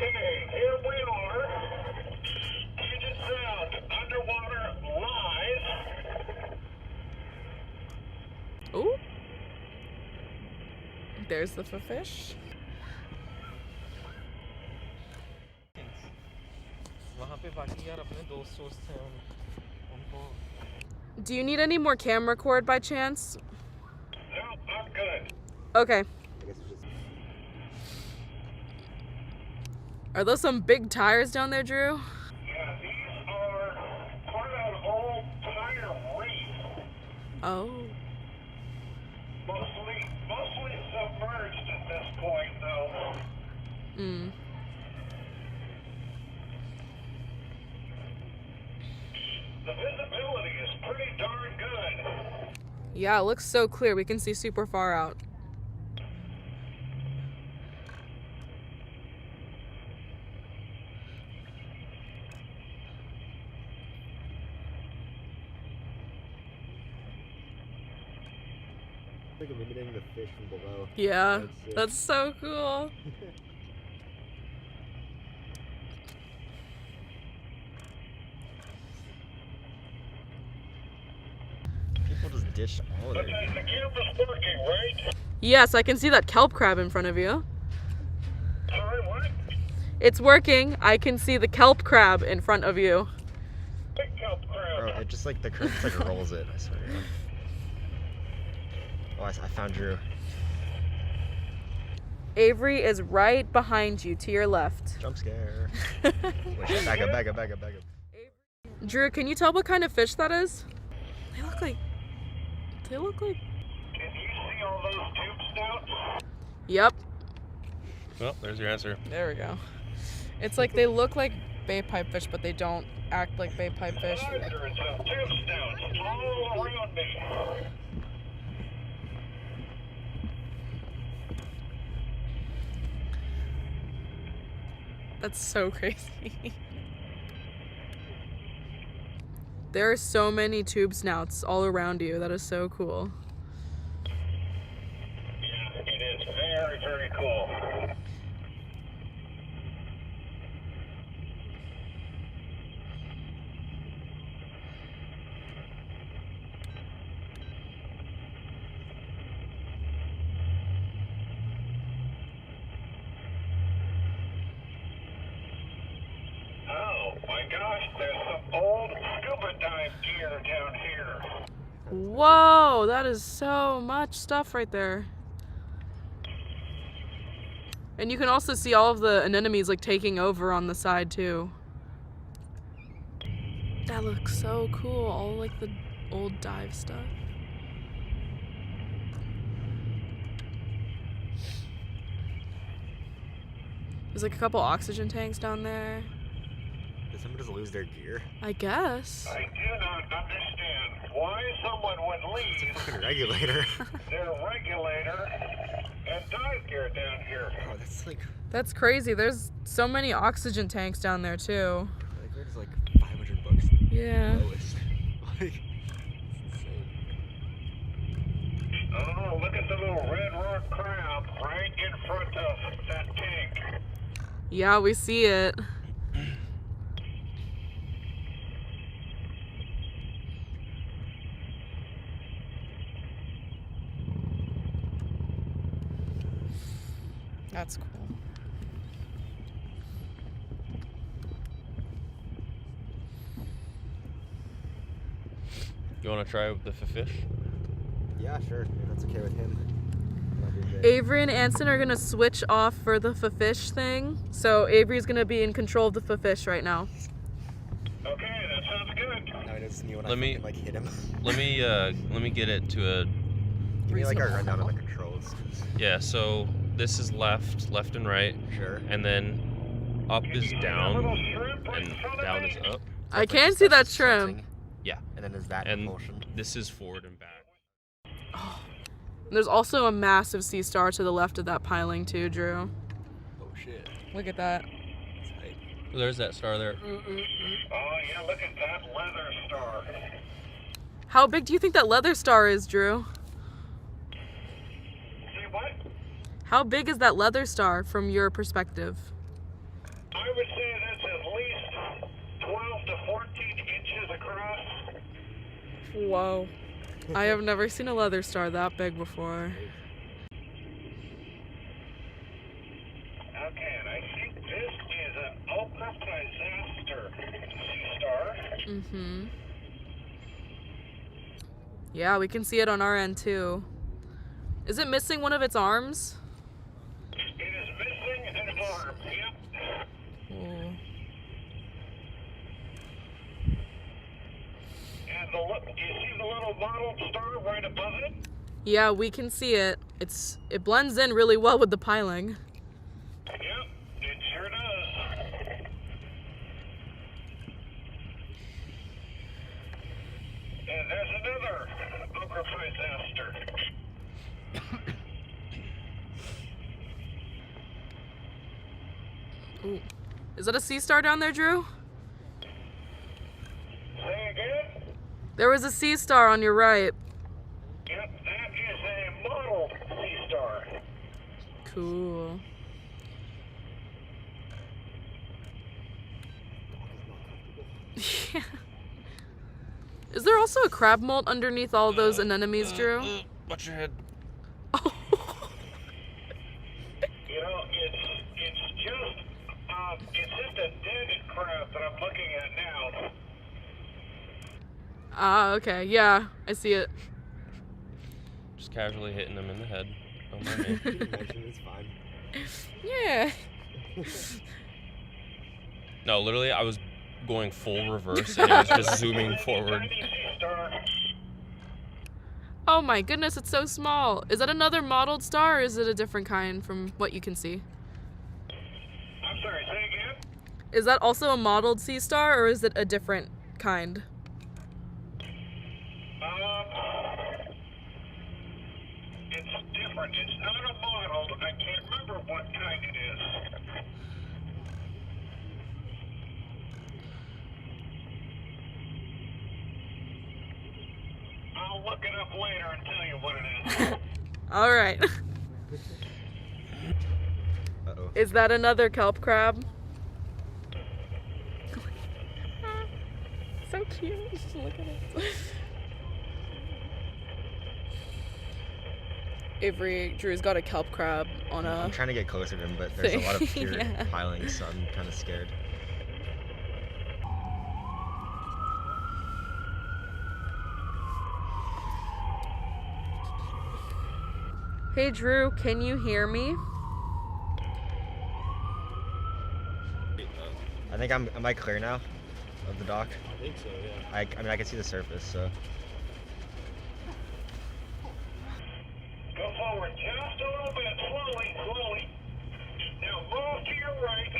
Okay, here we are. Puget Sound underwater live. Ooh. There's the fish. Do you need any more camera cord by chance? No, I'm good. Okay. Are those some big tires down there, Drew? Yeah, these are part of an old tire reef. Oh. Mostly submerged at this point, though. Mm. The visibility is pretty darn good. Yeah, it looks so clear. We can see super far out. Like eliminating the fish from below. Yeah, that's so cool. People just ditch all of Okay, it. the camera's working, right? Yes, I can see that kelp crab in front of you. Sorry, what? It's working. I can see the kelp crab in front of you. Big kelp crab. Bro, it just like the current just like rolls it, I swear to God. Oh, I found Drew. Avery is right behind you, to your left. Jump scare. Wait, back up. Drew, can you tell what kind of fish that is? They look like... Can you see all those tube snouts? Yep. Well, there's your answer. There we go. It's like they look like bay pipefish, but they don't act like bay pipefish. Hundreds of tube snouts all around me. That's so crazy. There are so many tube snouts all around you. That is so cool. Yeah, it is very, very cool. Oh my gosh, there's some old scuba dive gear down here. Whoa, that is so much stuff right there. And you can also see all of the anemones like taking over on the side too. That looks so cool, all like the old dive stuff. There's like a couple oxygen tanks down there. Did someone just lose their gear? I guess. I do not understand why someone would leave Fucking regulator. their regulator and dive gear down here. Oh, that's like That's crazy. There's so many oxygen tanks down there too. there's like $500 Yeah. lowest. Like, it's insane. Oh, look at the little red rock crab right in front of that tank. Yeah, we see it. That's cool. You want to try with the fish? Yeah, sure. If that's okay with him. Avery and Anson are gonna switch off for the fish thing. So Avery's gonna be in control of the fish right now. Okay, that sounds good. Now he knows me when Let I me- fucking, like hit him. Let me get it to a. Give me like a Reasonable rundown on the level. controls. 'Cause- Yeah. So this is left and right, Sure. and then up is A little down, shrimp right in and front of down me. is up. I It's like can just see that starts shrimp. tilting, Yeah. And then is that And motion? this is forward and back. There's also a massive sea star to the left of that piling too, Drew. Oh shit. Look at that. Tight. There's that star there. Oh yeah, look at that leather star. How big do you think that leather star is, Drew? See what? How big is that leather star from your perspective? I would say that's at least 12 to 14 inches across. Whoa. I have never seen a leather star that big before. Okay, and I think this is an ultra-disaster sea star. Mm-hmm. Yeah, we can see it on our end too. Is it missing one of its arms? It is missing an arm. Yep. Oh. And do you see the little mottled star right above it? Yeah, we can see it. It blends in really well with the piling. Yep, it sure does. And there's another ultra-disaster. Ooh. Is that a sea star down there, Drew? Say again? There was a sea star on your right. Yep, that is a mottled sea star. Cool. Yeah. Is there also a crab molt underneath all those anemones, Drew? Watch your head. Oh. You know, it's just a dead crab that I'm looking at now. Ah, okay. Yeah, I see it. Just casually hitting him in the head. Don't mind me. It's fine. Yeah. No, literally, I was going full reverse and it was just zooming forward. Tiny sea star. Oh my goodness, it's so small. Is that another mottled star or is it a different kind from what you can see? I'm sorry, say again? Is that also a mottled sea star or is it a different kind? It's different. It's not a mottled. I can't remember what kind it is. I'll look it up later and tell you what it is. All right. Uh-oh. Is that another kelp crab? So cute. Just look at it. Avery, Drew's got a kelp crab on a... I'm trying to get closer to him, but there's a lot of pure Yeah. pilings, so I'm kind of scared. Hey Drew, can you hear me? I think am I clear now of the dock? I think so, yeah. I mean, I can see the surface, so. Go forward just a little bit, slowly. Now move to your right